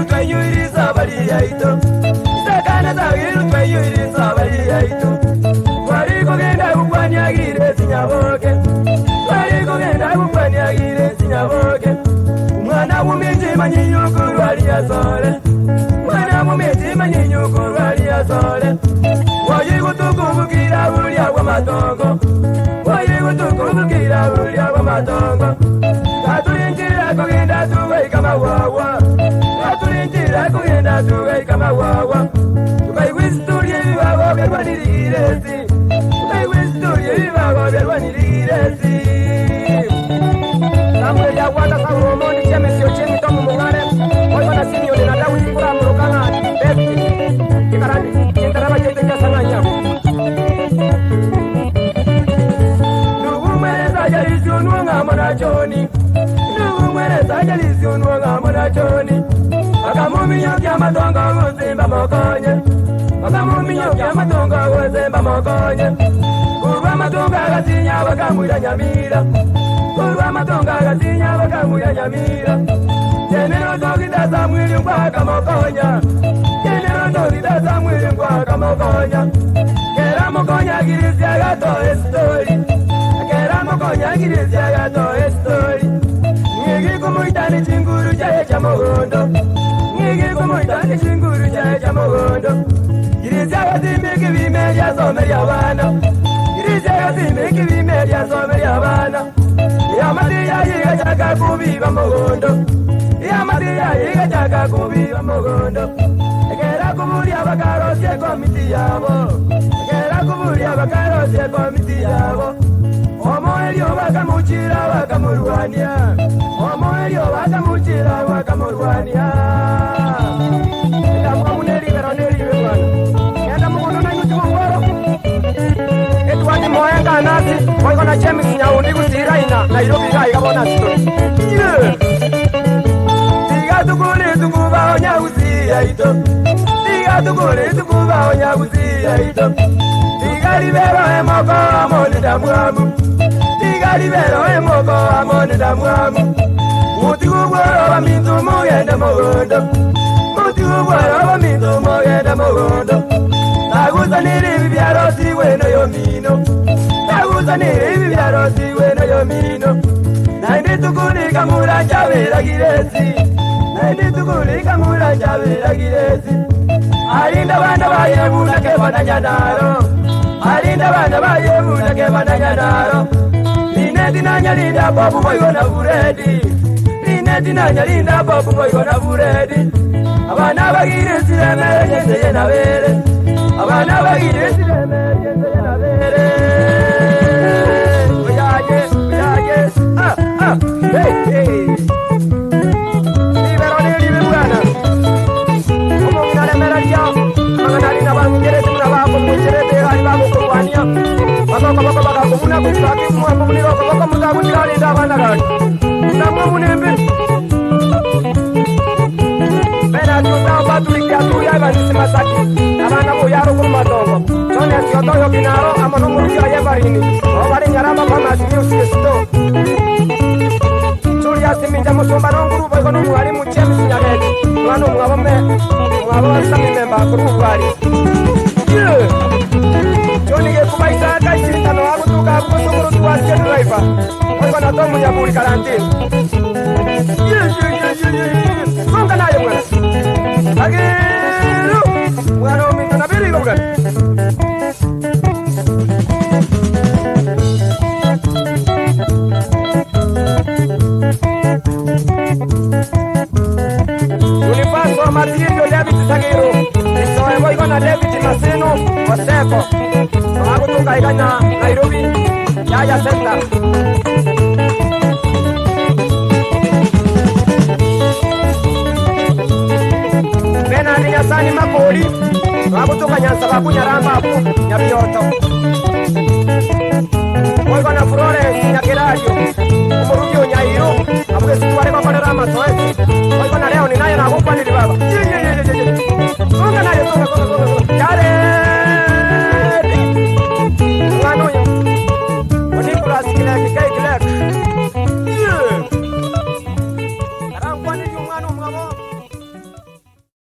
twanyuri sabali yaito sakana zagiru twanyuri sabali yaito wari kugenda kukwanya gire sinyaboke wari kugenda kukwanya gire sinyaboke mwana wumije manyinyuko wali asole mwana wumije manyinyuko wali asole wayi gutukubukira buri agwa matongo wayi gutukubukira buri agwa matongo katulinjira kugenda tuwe kama wawa katulinjira kugenda tuwe kama wawa tukaiwisturie vivago vyarwanirigirezi tukaiwisturie vivago vyarwanirigirezi samwe ya wanda sauromoni cheme sio chemi tomu mungare oiwana sinioni na dawu sikura murukana besti kikarani kintaraba jete jasana nyamu nugumereza jalizionu ngamona choni nugumereza jalizionu ngamona choni akamuminyo kya matongo guzimba mokonye akamuminyo kya matongo guzimba mokonye kurwa matongo agatinya bakamwira nyamira kurwa matongo agatinya bakamwira nyamira jenero togitaza mwili ngwaka mokonya jenero togitaza mwili ngwaka mokonya kera mokonya girizya gato estori kera mokonya girizya gato estori ngigi kumuitani chinguru chaye cha mogondo ngigi kumuitani chinguru chaye cha mogondo girizya gatimiki vimeja somerya bana girizya gatimiki vimeja somerya bana yamati yayiga chaka kubiba mogondo yamati yayiga chaka kubiba mogondo kera kuburia bakarosye komiti yabo kera kuburia bakarosye komiti yabo omoelio bakamuchira bakamurwania omoelio bakamuchira bakamurwania enda mwamuneri veroneri vemwana enda mukono na nyuti mongoro etwati moenga nasi oikona chemisi nyaundi kusiraina Nairobi gai kabona story tiga tukuli tukuba onyagusi yaito tiga tukuli tukuba onyagusi yaito tiga libero emoko amoni damwamu tiga libero emoko amoni damwamu muti kubworo bamintu mugende mugondo muti kubworo bamintu mugende mugondo taguzanire ibibyaro siweno yomino taguzanire ibibyaro siweno yomino naindi tukulika muranja beragirezi naindi tukulika muranja beragirezi alinda bana bayebulake bananyadaro alinda bana bayebulake bananyadaro linedi nanyalinda bobu boyona buredi linedi nanyalinda bobu boyona buredi abana bagirezi lemerenyezeye nabere abana bagirezi lemerenyezeye nabere oyaye oyaye hey hey libero libe bwana omongana meralia magana lina bangerezi mnabako mwenjerete ali bako kurwania bako bakakubuna kusaki kumwambo muliroko bako muzakujilalinda abana kati namwe munembe bena tuta batulikia tuya banisi masaki abana boyaro kumatongo chone siotoyo kinaro amono mulukira yebarini obari nyarama pamasi usisto siminja musumba nonguru boy kono mwali muchemi sinyageti mwana mwabo sami memba kurubali joni ke kubaisa kai sintano akutuka kusumuru tuwasye driver boy kono tomu nyabuli karantini songa nayo mwana agiru mwana minto nabili gobra Unipaso Matildo David Sagiro Isoe voy con a David Maseno Oseco No hago tu caigana Nairobi Yaya Center Bena niya sani makoli No hago tu kanyansa baku nyaramba apu Nyabioto Voy con a Flores Nyakeradio Umurugio Nyairo Apuke situare kwa rama soesi Voy con a Leo ni nayo na kupani libaba